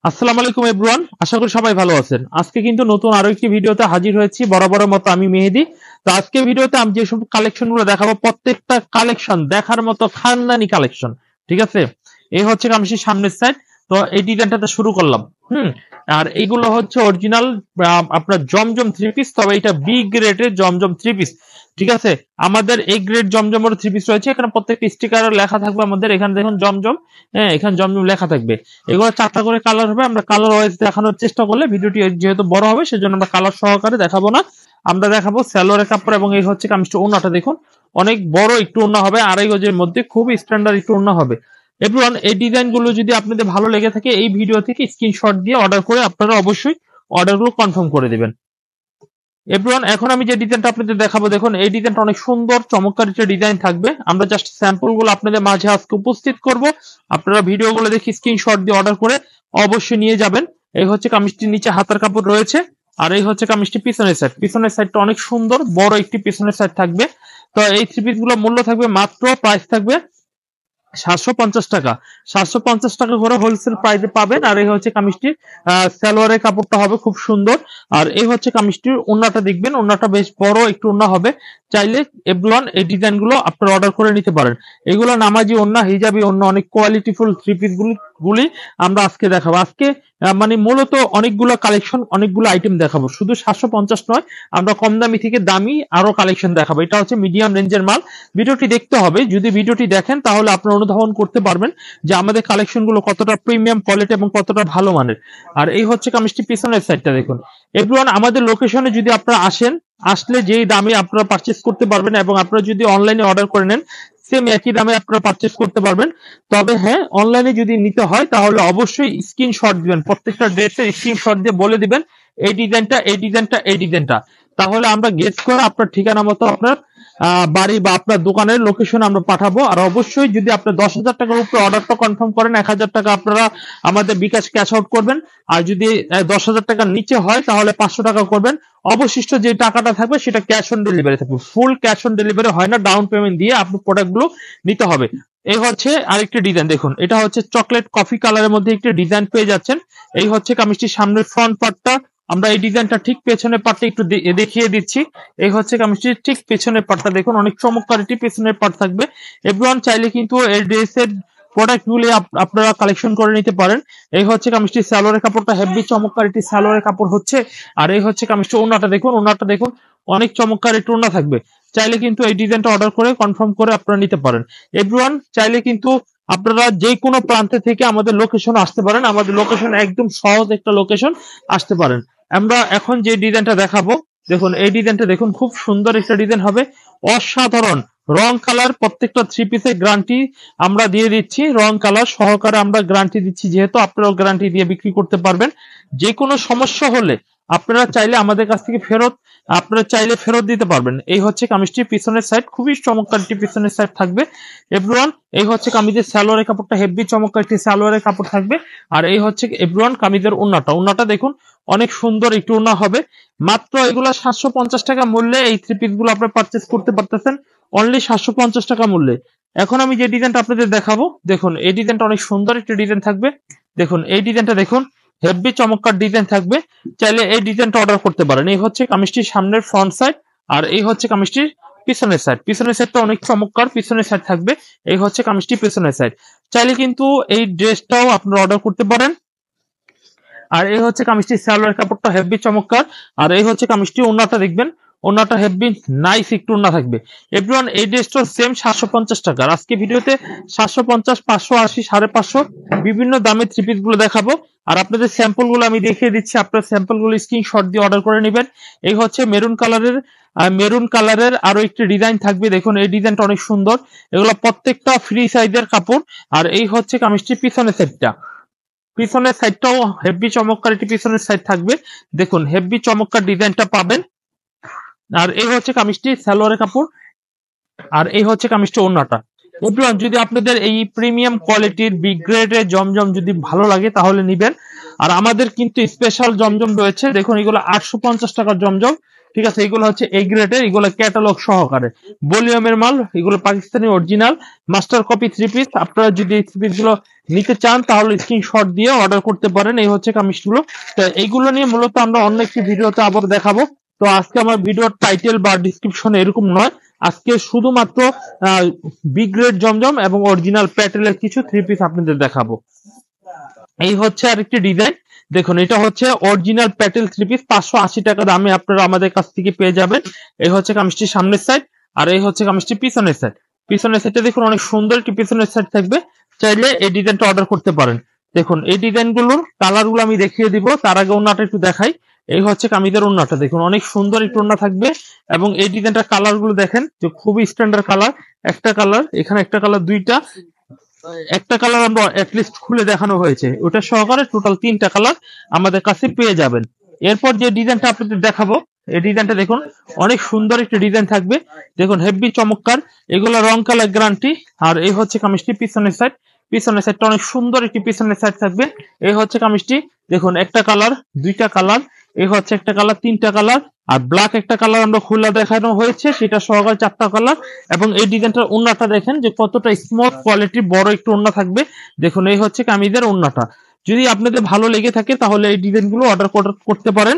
আসসালামু আলাইকুম এভরিওয়ান, আশা করি সবাই ভালো আছেন। আজকে কিন্তু নতুন আরো একটি ভিডিওতে হাজির হয়েছি, বরাবরের মতো আমি মেহেদী। তো আজকে ভিডিওতে আমি যেসব কালেকশন গুলো দেখাবো, প্রত্যেকটা কালেকশন দেখার মতো খানদানি কালেকশন। ঠিক আছে, এই হচ্ছে কামিজের সামনের সাইড। তো এই ডিজাইনটাতে শুরু করলাম। হুম আর এইগুলো হচ্ছে অরিজিনাল আপনার জমজম থ্রি পিস, তবে এটা বি গ্রেডের জমজম থ্রি পিস। ঠিক আছে, আমাদের এই গ্রেড জমজমের থ্রি পিস রয়েছে। এখানে প্রত্যেকটা স্টিকার লেখা থাকবে আমাদের। এখানে দেখুন জমজম, হ্যাঁ এখানে জমজম লেখা থাকবে। এগুলো 4টা করে কালার হবে। আমরা কালার ওয়াইজ দেখানোর চেষ্টা করলে ভিডিওটি যেহেতু বড় হবে, সেজন্য আমরা কালার সহকারে দেখাবো না। আমরা দেখাবো সালোয়ারের কাপড় এবং এই হচ্ছে কামিজটা। ওন্নাটা দেখুন, অনেক বড় একটু ওন্না হবে, 2.5 গজের মধ্যে, খুবই স্ট্যান্ডার্ড একটু ওন্না হবে। এভরিওয়ান, এই ডিজাইন গুলো যদি আপনাদের ভালো লেগে থাকে, এই ভিডিও থেকে স্ক্রিনশট দিয়ে অর্ডার করে আপনারা অবশ্যই অর্ডারগুলো কনফার্ম করে দিবেন। এভরিওয়ান, এখন আমি যে ডিজাইনটা আপনাদের দেখাবো, দেখুন এই ডিজাইনটা অনেক সুন্দর চমৎকার একটা ডিজাইন থাকবে। আমরা জাস্ট স্যাম্পল গুলো আপনাদের মাঝে আজকে উপস্থিত করব। আপনারা ভিডিওগুলো দেখে স্ক্রিনশট দিয়ে অর্ডার করে অবশ্যই নিয়ে যাবেন। এই হচ্ছে কামিজটির নিচে হাতার কাপড় রয়েছে, আর এই হচ্ছে কামিজটি পিছনের সাইড। পিছনের সাইডটা অনেক সুন্দর, বড় একটি পিছনের সাইড থাকবে। তো এই থ্রি পিস গুলো মূল্য থাকবে মাত্র, প্রাইস থাকবে 750 টাকা। 750 টাকা করে হোলসেল প্রাইসে পাবেন। আর এই হচ্ছে কামিজটির সালোয়ারের কাপড়টা হবে খুব সুন্দর। আর এই হচ্ছে কামিজটির ওন্নাটা দেখবেন, ওন্নাটা বেশ বড় একটু ওন্না হবে। চাইলে এভরিওয়ান এই ডিজাইন গুলো আপনারা অর্ডার করে নিতে পারেন। এগুলো নামাজি ওন্না, হিজাবি ওন্না, অনেক কোয়ালিটিফুল থ্রি পিস গুলি আমরা আজকে দেখাবো। আজকে মানে মূলত অনেকগুলো কালেকশন, অনেকগুলো আইটেম দেখাবো। শুধু 750 নয়, আমরা কম দামি থেকে দামি আরো কালেকশন দেখাবো। এটা হচ্ছে মিডিয়াম রেঞ্জের মাল। ভিডিওটি দেখতে হবে, যদি ভিডিওটি দেখেন তাহলে আপনারা অনুধাবন করতে পারবেন যে আমাদের কালেকশন গুলো কতটা প্রিমিয়াম কোয়ালিটি এবং কতটা ভালো মানের। আর এই হচ্ছে কামিজটি পিছনের সাইডটা দেখুন। এভরিওয়ান, আমাদের লোকেশনে যদি আপনারা আসেন, আসলে যেই দামে আপনারা পারচেস করতে পারবেন, এবং আপনারা যদি অনলাইনে অর্ডার করে নেন, সেম একই দামে আপনারা পারচেস করতে পারবেন। তবে হ্যাঁ, অনলাইনে যদি নিতে হয় তাহলে অবশ্যই স্ক্রিনশট দিবেন, প্রত্যেকটা ড্রেসের স্ক্রিনশট দিয়ে বলে দিবেন এই ডিজাইনটা, এই ডিজাইনটা, এই ডিজাইনটা। তাহলে আমরা গেস করে আপনার ঠিকানা মতো আপনার বাড়ি বা আপনার দোকানের লোকেশন আমরা পাঠাবো। আর অবশ্যই যদি আপনি 10,000 টাকার উপরে অর্ডারটা কনফার্ম করেন, 1,000 টাকা আপনারা আমাদের বিকাশ ক্যাশ আউট করবেন। আর যদি 10,000 টাকার নিচে হয় তাহলে 500 টাকা করবেন। অবশিষ্ট যে টাকাটা থাকবে সেটা ক্যাশ অন ডেলিভারি থাকবে। ফুল ক্যাশ অন ডেলিভারি হয় না, ডাউন পেমেন্ট দিয়ে আপনি প্রোডাক্টগুলো নিতে হবে। এই হচ্ছে আরেকটি ডিজাইন দেখুন, এটা হচ্ছে চকলেট কফি কালারের মধ্যে একটি ডিজাইন পেয়ে যাচ্ছেন। এই হচ্ছে কামিজটির সামনের ফ্রন্ট পার্টটা। আমরা এই ডিজাইনটা ঠিক পেছনের পার্টটা একটু দেখিয়ে দিচ্ছি। এই হচ্ছে কামিজটির ঠিক পেছনের পার্টটা দেখুন, অনেক চমৎকার একটি পেছনের পার্ট থাকবে। এভরিওয়ান, চাইলে কিন্তু এই ড্রেসের প্রোডাক্ট গুলি আপনারা কালেকশন করে নিতে পারেন। এই হচ্ছে কামিজটির সালোয়ারের কাপড়টা, হেভি চমৎকার একটি সালোয়ারের কাপড় হচ্ছে। আর এই হচ্ছে কামিজটির ওন্নাটা দেখুন, ওন্নাটা দেখুন, অনেক চমৎকার একটি ওন্না থাকবে। চাইলে কিন্তু এই ডিজাইনটা অর্ডার করে কনফার্ম করে আপনারা নিতে পারেন। এভরিওয়ান, চাইলে কিন্তু আপনারা যে কোনো প্রান্তে থেকে আমাদের লোকেশন আসতে পারেন। আমাদের লোকেশন একদম সহজ একটা লোকেশন, আসতে পারেন। আমরা এখন যে ডিজাইনটা দেখাবো, দেখুন এই ডিজাইনটা দেখুন, খুব সুন্দর একটা ডিজাইন হবে, অসাধারণ রং কালার। প্রত্যেকটা থ্রি পিসের গ্যারান্টি আমরা দিয়ে দিচ্ছি, রং কালার সহকারে আমরা গ্যারান্টি দিচ্ছি, যেহেতু আপনারাও গ্যারান্টি দিয়ে বিক্রি করতে পারবেন। যে কোনো সমস্যা হলে আপনারা চাইলে আমাদের কাছ থেকে আপনারা চাইলে ফেরত দিতে পারবেন। এই হচ্ছে কামিজটির পিছনের সাইড, খুবই চমৎকার একটি পিছনের সাইড থাকবে। এভরিওয়ান, এই হচ্ছে কামিজের সালোয়ারের কাপড়টা, হেভি চমৎকার একটি সালোয়ারের কাপড় থাকবে। আর এই হচ্ছে এভরিওয়ান কামিজের ওন্নাটা দেখুন, অনেক সুন্দর একটু ওন্না হবে। মাত্র এগুলা 750 টাকা মূল্যে এই থ্রি পিস গুলো আপনারা পারচেস করতে পারতেছেন, অনলি 750 টাকা মূল্যে। এখন আমি যে ডিজাইনটা আপনাদের দেখাবো, দেখুন এই ডিজাইনটা অনেক সুন্দর একটা ডিজাইন থাকবে। দেখুন এই ডিজাইনটা দেখুন, হেভি চমৎকার ডিজাইন থাকবে। চাইলে এই ডিজাইনটা অর্ডার করতে পারেন। এই হচ্ছে কামিজটির সামনের ফ্রন্ট সাইড, আর এই হচ্ছে কামিজটির পিছনের সাইড। পিছনের সাইডটা অনেক চমৎকার পিছনের সাইড থাকবে। এই হচ্ছে কামিজটি পিছনের সাইড। চাইলে কিন্তু এই ড্রেসটাও আপনারা অর্ডার করতে পারেন। আর এই হচ্ছে কামিজটির সালোয়ার কাপড়টা, হেভি চমৎকার। আর এই হচ্ছে কামিজটি ওন্নাটা দেখবেন, ওন্নাটা হেভি নাইস একটু ওন্না থাকবে। এভরিওয়ান, এই ড্রেসটা সেম 750 টাকা। আর আজকে ভিডিওতে 750, 580, 550 বিভিন্ন দামের থ্রি পিস গুলো দেখাবো। আর আপনাদের স্যাম্পল গুলো আমি দেখিয়ে দিচ্ছি, আপনার স্যাম্পল গুলো স্ক্রিনশট দিয়ে অর্ডার করে নেবেন। এই হচ্ছে মেরুন কালারের আরো একটি ডিজাইন থাকবে। দেখুন এই ডিজাইনটা অনেক সুন্দর, এগুলো প্রত্যেকটা ফ্রি সাইজের কাপড়। আর এই হচ্ছে কামিজটির পিছনের সেটটা, পিছনের সাইডটাও হেভি চমৎকার একটি পিছনের সাইড থাকবে। দেখুন হেভি চমৎকার ডিজাইনটা পাবেন। আর এই হচ্ছে কামিজটি সালোয়ারের কাপড়, আর এই হচ্ছে কামিজটি ওন্নাটা। এভরিওয়ান, যদি আপনাদের এই প্রিমিয়াম কোয়ালিটির বি গ্রেডের জমজম যদি ভালো লাগে তাহলে নিবেন। আর আমাদের কিন্তু স্পেশাল জমজম রয়েছে, দেখুন এগুলো 850 টাকার জমজম, ঠিক আছে, এগুলো হচ্ছে এ গ্রেডের, এগুলো ক্যাটালগ সহকারে ভলিউমের মাল, এগুলো Pakistani original master copy three piece. আপনারা যদি এই থ্রি পিস গুলো নিতে চান তাহলে স্ক্রিনশট দিয়ে অর্ডার করতে পারেন। এই হচ্ছে কামিজগুলো। তো এইগুলো নিয়ে মূলত আমরা অন্য একটি ভিডিওতে আবার দেখাবো। তো আজকে আমার ভিডিওর টাইটেল বা ডিসক্রিপশন এরকম নয়, আজকে শুধুমাত্র বি গ্রেড জমজম এবং অরিজিনাল প্যাটেলের কিছু থ্রি পিস আপনাদের দেখাবো। এই হচ্ছে আরেকটি ডিজাইন, দেখুন এটা হচ্ছে অরিজিনাল প্যাটেল থ্রি পিস, 580 টাকা দামে আপনারা আমাদের কাছ থেকে পেয়ে যাবেন। এই হচ্ছে কামিজটির সামনের সাইড, আর এই হচ্ছে কামিজটির পিছনের সাইড। পিছনের সাইডটা দেখুন অনেক সুন্দর একটি পিছনের সাইড থাকবে, চাইলে এই ডিজাইনটা অর্ডার করতে পারেন। দেখুন এই ডিজাইনগুলোর কালারগুলো আমি দেখিয়ে দিব, তার আগে ওন্নাটা একটু দেখাই। এই হচ্ছে কামিজের ওন্নাটা, দেখুন অনেক সুন্দর একটু ওন্না থাকবে, এবং এই ডিজাইনটার কালারগুলো দেখেন যে খুবই স্ট্যান্ডার্ড কালার। একটা কালার এখানে, একটা কালার, দুইটা, একটা কালার আমরা অ্যাটলিস্ট খুলে দেখানো হয়েছে, ওটা সহকারে টোটাল 3টা কালার আমাদের কাছে পেয়ে যাবেন। এরপর যে ডিজাইনটা আপনাদের দেখাবো, এই ডিজাইনটা দেখুন অনেক সুন্দর একটা ডিজাইন থাকবে, দেখুন হেভি চমৎকার, এগুলো রং কালার গ্যারান্টি। আর এই হচ্ছে কামিজটি পিছনের সাইড, পিছনের সাইডটা অনেক সুন্দর একটি পিছনের সাইড থাকবে। এই হচ্ছে কামিজটি, দেখুন একটা কালার, দুইটা কালার, এই হচ্ছে একটা কালার, 3টা কালার, আর ব্ল্যাক একটা কালার আমরা খোলা দেখানো হয়েছে, সেটা সহকারে 4টা কালার। এবং এই ডিজাইনটার ওন্নাটা দেখেন যে কতটা স্মুথ কোয়ালিটির বড় একটু ওন্না থাকবে। দেখুন এই হচ্ছে কামিজের ওন্নাটা। যদি আপনাদের ভালো লেগে থাকে তাহলে এই ডিজাইনগুলো অর্ডার করতে পারেন।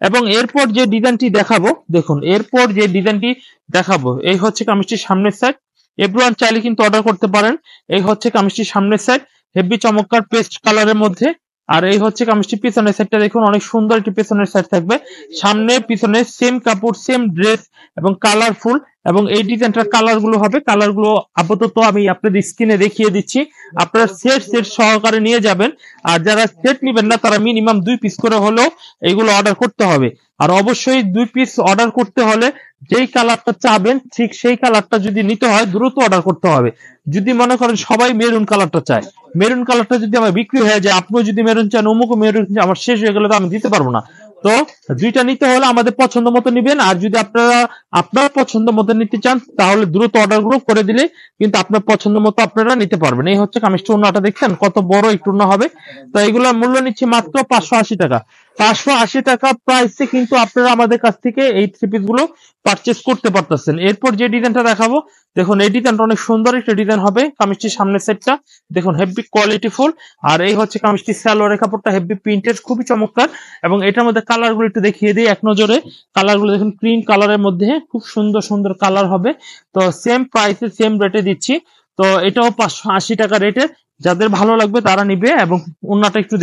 এবং এরপর যে ডিজাইনটি দেখাবো, দেখুন এরপর যে ডিজাইনটি দেখাবো, এই হচ্ছে কামিজটির সামনের সাইড। এভরিওয়ান চাইলে কিন্তু অর্ডার করতে পারেন। এই হচ্ছে কামিজটির সামনের সাইড, হেভি চমৎকার পেস্ট কালারের মধ্যে। আর এই হচ্ছে কামিজটি পিছনের সাইডটা দেখুন অনেক সুন্দর একটি পিছনের সাইড থাকবে, সামনে পিছনে সেম কাপড়, সেম ড্রেস এবং কালারফুল। এবং এই ডিজাইনটার কালার গুলো হবে, কালার গুলো আপাতত আমি আপনাদের স্ক্রিনে দেখিয়ে দিচ্ছি, আপনারা সেট সেট সহকারে নিয়ে যাবেন। আর যারা সেট নেবেন না তারা মিনিমাম 2 পিস করে হলেও এইগুলো অর্ডার করতে হবে। আর অবশ্যই 2 পিস অর্ডার করতে হলে যেই কালারটা চাবেন ঠিক সেই কালারটা যদি নিতে হয় দ্রুত অর্ডার করতে হবে। যদি মনে করেন সবাই মেরুন কালারটা চায়, মেরুন কালারটা যদি আমার বিক্রি হয়ে যায়, আপনিও যদি মেরুন চান, অমুকও মেরুন, আমার শেষ হয়ে গেলে তো আমি দিতে পারবো না। তো দুইটা নিতে হলে আমাদের পছন্দ মতো নিবেন। আর যদি আপনারা আপনার পছন্দ মতো নিতে চান তাহলে দ্রুত অর্ডার গুলো করে দিলে কিন্তু আপনার পছন্দ মতো আপনারা নিতে পারবেন। এই হচ্ছে কামিজটা, ওন্নাটা দেখছেন কত বড় একটু ওন্না হবে। তো এগুলোর মূল্য নিচ্ছি মাত্র 580 টাকা। 580 টাকা প্রাইসে কিন্তু আপনারা আমাদের কাছ থেকে এই থ্রি পিস গুলো পারচেস করতে পারতেছেন। এরপর যে ডিজাইনটা দেখাবো, দেখুন এই ডিজাইনটা অনেক সুন্দর একটা ডিজাইন হবে। কামিজটির সামনের সেটটা দেখুন হেভি কোয়ালিটি ফুল। আর এই হচ্ছে কামিজটির সালোয়ারের কাপড়টা হেভি প্রিন্টেড, খুবই চমৎকার। এবং এটার মধ্যে কালার গুলো একটু দেখিয়ে দিই এক নজরে। কালার গুলো দেখুন ক্রিম কালারের মধ্যে খুব সুন্দর সুন্দর কালার হবে। তো সেম প্রাইসে সেম রেটে দিচ্ছি। তো এটাও 580 টাকা রেটে, যাদের ভালো লাগবে তারা নিবে। এবং ওন্নাটা একটু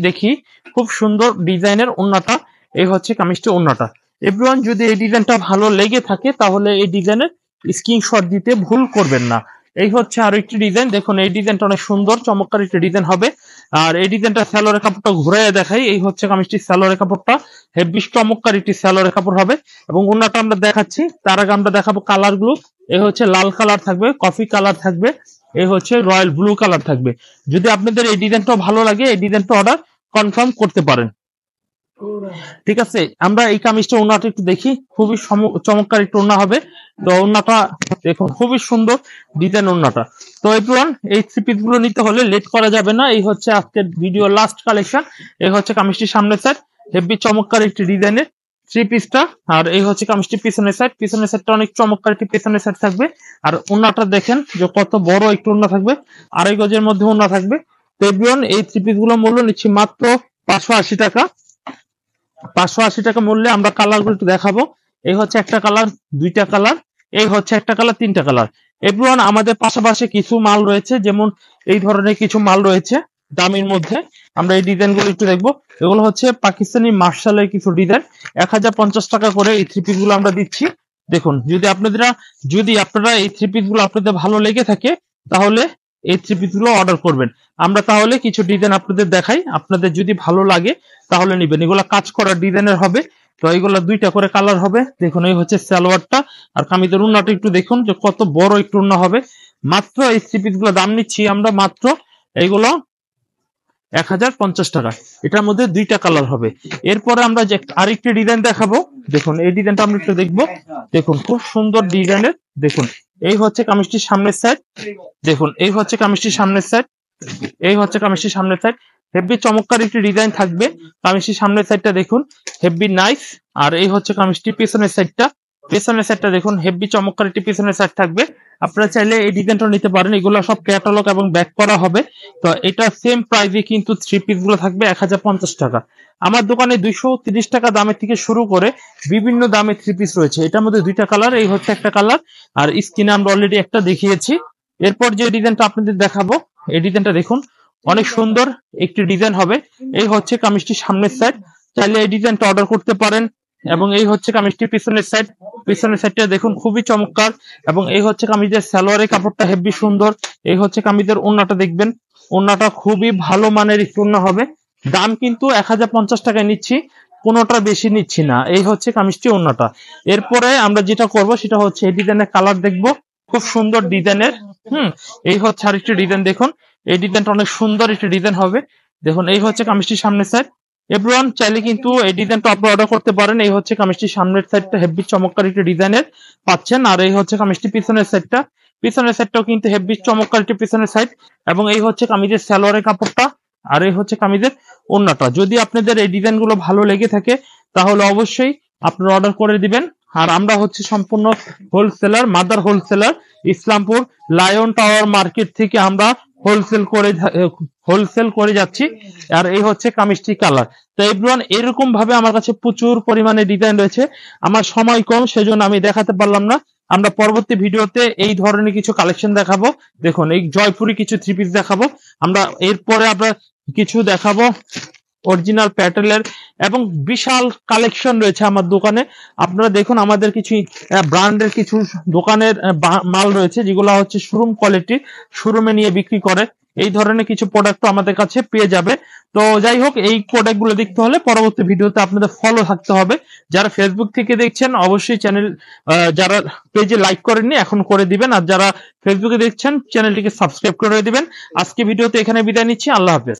দেখি খুব সুন্দর ডিজাইনের ওন্নাটা। এই হচ্ছে কামিজটি ওন্নাটা। এভরিওয়ান যদি এই ডিজাইনটা ভালো লেগে থাকে তাহলে এই ডিজাইনের স্ক্রিনশট দিতে ভুল করবেন না। এই হচ্ছে আরো একটি ডিজাইন, দেখুন এই ডিজাইনটা অনেক সুন্দর চমৎকার একটি ডিজাইন হবে। আর এই ডিজাইনটা সালোয়ারের কাপড়টা ঘুরাইয়া দেখাই, এই হচ্ছে কামিজটির সালোয়ারের কাপড়টা, হেভি চমৎকার একটি সালোয়ারের কাপড় হবে। এবং ওন্নাটা আমরা দেখাচ্ছি, তার আগে আমরা দেখাবো কালার গুলো। এই হচ্ছে লাল কালার থাকবে, কফি কালার থাকবে, এই হচ্ছে রয়্যাল ব্লু কালার থাকবে। যদি আপনাদের এই ডিজাইনটা ভালো লাগে এই ডিজাইনটা অর্ডার কনফার্ম করতে পারেন। ঠিক আছে, আমরা এই কামিজটা ওন্নাটা একটু দেখি, খুবই চমৎকার একটু ওন্না হবে। তো ওন্নাটা দেখুন খুবই সুন্দর ডিজাইন ওন্নাটা। তো এভরিওয়ান এই থ্রি পিস গুলো নিতে হলে লেট করা যাবে না। এই হচ্ছে আজকের ভিডিও লাস্ট কালেকশন। এই হচ্ছে কামিজটির সামনের সাইড, হেভি চমৎকার একটি ডিজাইনের থ্রি পিসটা। আর এই হচ্ছে কামিজটির পিছনের সাইড, পিছনের সাইডটা অনেক চমৎকার একটি পিছনের সাইড থাকবে। আর ওন্নাটা দেখেন যে কত বড় একটু ওন্না থাকবে, 2.5 গজের মধ্যে ওন্না থাকবে। তো এভরিওয়ান এই থ্রি পিস গুলো মূল্য নিচ্ছি মাত্র 580 টাকা। 580 টাকা মূল্যে আমরা কালার গুলো একটু দেখাবো। এই হচ্ছে একটা কালার, দুইটা কালার, এই হচ্ছে একটা কালার, 3টা কালার। এভরিওয়ান আমাদের পাশাপাশি কিছু মাল রয়েছে, যেমন এই ধরনের কিছু মাল রয়েছে দামের মধ্যে। আমরা এই ডিজাইন গুলো একটু দেখবো। এগুলো হচ্ছে পাকিস্তানি মার্শালের কিছু ডিজাইন, 1050 টাকা করে এই থ্রি পিস গুলো আমরা দিচ্ছি। দেখুন যদি আপনারা এই থ্রি পিস গুলো আপনাদের ভালো লেগে থাকে তাহলে এই থ্রি পিস গুলো অর্ডার করবেন। আমরা তাহলে কিছু ডিজাইন আপনাদের দেখাই, আপনাদের যদি ভালো লাগে তাহলে নিবেন। এগুলো কাজ করা ডিজাইনের হবে। তো এইগুলো 2টা করে কালার হবে। দেখুন এই হচ্ছে সালোয়ারটা, আর কামিজের ওন্নাটা একটু দেখুন যে কত বড় একটু ওন্না হবে। মাত্র এই থ্রি পিস গুলো দাম নিচ্ছি আমরা মাত্র এইগুলো 1050 টাকা। এটার মধ্যে 2টা কালার হবে। এরপরে আমরা যে আরেকটি ডিজাইন দেখাবো, দেখুন এই ডিজাইনটা আমরা একটু দেখবো। দেখুন খুব সুন্দর ডিজাইনের, দেখুন এই হচ্ছে কামিজটির সামনের সাইড, দেখুন এই হচ্ছে কামিজটির সামনের সাইড, এই হচ্ছে কামিজটির সামনের সাইড। হেভি চমৎকার একটি ডিজাইন থাকবে। কামিজটির সামনের সাইডটা দেখুন হেভি নাইস। আর এই হচ্ছে কামিজটির পেছনের সাইডটা। পেছনের সাইডটা দেখুন হেভি চমৎকার একটি পেছনের সাইড থাকবে। আপনারা চাইলে এই ডিজাইনটা নিতে পারেন। এগুলো সব ক্যাটালগ এবং ব্যাক করা হবে। তো এটা সেম প্রাইসে কিন্তু থ্রি পিস গুলো থাকবে 1050 টাকা। আমার দোকানে 230 টাকা দামের থেকে শুরু করে বিভিন্ন দামে থ্রি পিস রয়েছে। এটার মধ্যে দুইটা কালার, এই হচ্ছে একটা কালার, আর স্ক্রিনে আমরা অলরেডি একটা দেখিয়েছি। এরপর যে ডিজাইনটা আপনাদের দেখাবো, এই ডিজাইনটা দেখুন অনেক সুন্দর একটি ডিজাইন হবে। এই হচ্ছে কামিজটির সামনের সাইড, চাইলে এই ডিজাইনটা অর্ডার করতে পারেন। এবং এই হচ্ছে কামিজটির পিছনের সাইড। পিছনের সাইডটা দেখুন খুবই চমৎকার। এবং এই হচ্ছে কামিজের সালোয়ারের কাপড়টা হেভি সুন্দর। এই হচ্ছে কামিজের ওড়নাটা দেখবেন, ওড়নাটা খুবই ভালো মানের একটি ওড়না হবে। দাম কিন্তু 1050 টাকায় নিচ্ছি, কোনোটা বেশি নিচ্ছি না। এই হচ্ছে কামিজটি ওড়নাটা। এরপরে আমরা যেটা করব সেটা হচ্ছে এই ডিজাইনের কালার দেখবো, খুব সুন্দর ডিজাইনের। এই হচ্ছে আরেকটি ডিজাইন দেখুন, এই ডিজাইনটা অনেক সুন্দর একটি ডিজাইন হবে। দেখুন এই হচ্ছে কামিজটির সামনের সাইড। এভরিওয়ান চাইলে কিন্তু এই ডিজাইনটা আপনি অর্ডার করতে পারেন। এই হচ্ছে কামিজটির সামনের সাইডটা হেভি চমৎকার একটি ডিজাইনের পাচ্ছেন। আর এই হচ্ছে কামিজটি পিছনের সাইডটা, পিছনের সাইডটাও কিন্তু হেভি চমৎকার একটি পিছনের সাইড। এবং এই হচ্ছে কামিজের সালোয়ারের কাপড়টা, আর এই হচ্ছে কামিজের ওড়নাটা। যদি আপনাদের এই ডিজাইন গুলো ভালো লেগে থাকে তাহলে অবশ্যই আপনারা অর্ডার করে দিবেন। আর আমরা হচ্ছে সম্পূর্ণ wholesaler, mother wholesaler, Islampur lion tower market থেকে আমরা হোলসেল করে যাচ্ছি। আর এই হচ্ছে কামিজটি কালার। তো এভরিওয়ান এরকম ভাবে আমার কাছে প্রচুর পরিমাণে ডিজাইন রয়েছে। আমার সময় কম, সেজন্য আমি দেখাতে পারলাম না। আমরা পরবর্তী ভিডিওতে এই ধরনের কিছু কালেকশন দেখাবো। দেখুন এই জয়পুরি কিছু থ্রি পিস দেখাবো আমরা। এরপরে আমরা কিছু দেখাবো অরিজিনাল প্যাটেলের, এবং বিশাল কালেকশন রয়েছে আমার দোকানে। আপনারা দেখুন আমাদের কিছু ব্র্যান্ডের কিছু দোকানের মাল রয়েছে যেগুলো হচ্ছে শোরুম কোয়ালিটি, শোরুমে নিয়ে বিক্রি করে। এই ধরনের কিছু প্রোডাক্ট আমাদের কাছে পেয়ে যাবে। তো যাই হোক, এই প্রোডাক্ট গুলো দেখতে হলে পরবর্তী ভিডিওতে আপনাদের ফলো থাকতে হবে। যারা ফেসবুক থেকে দেখছেন অবশ্যই চ্যানেল, যারা পেজে লাইক করেননি এখন করে দিবেন। আর যারা ফেসবুকে দেখছেন চ্যানেলটিকে সাবস্ক্রাইব করে দিবেন। আজকে ভিডিওতে এখানে বিদায় নিচ্ছি, আল্লাহ হাফেজ।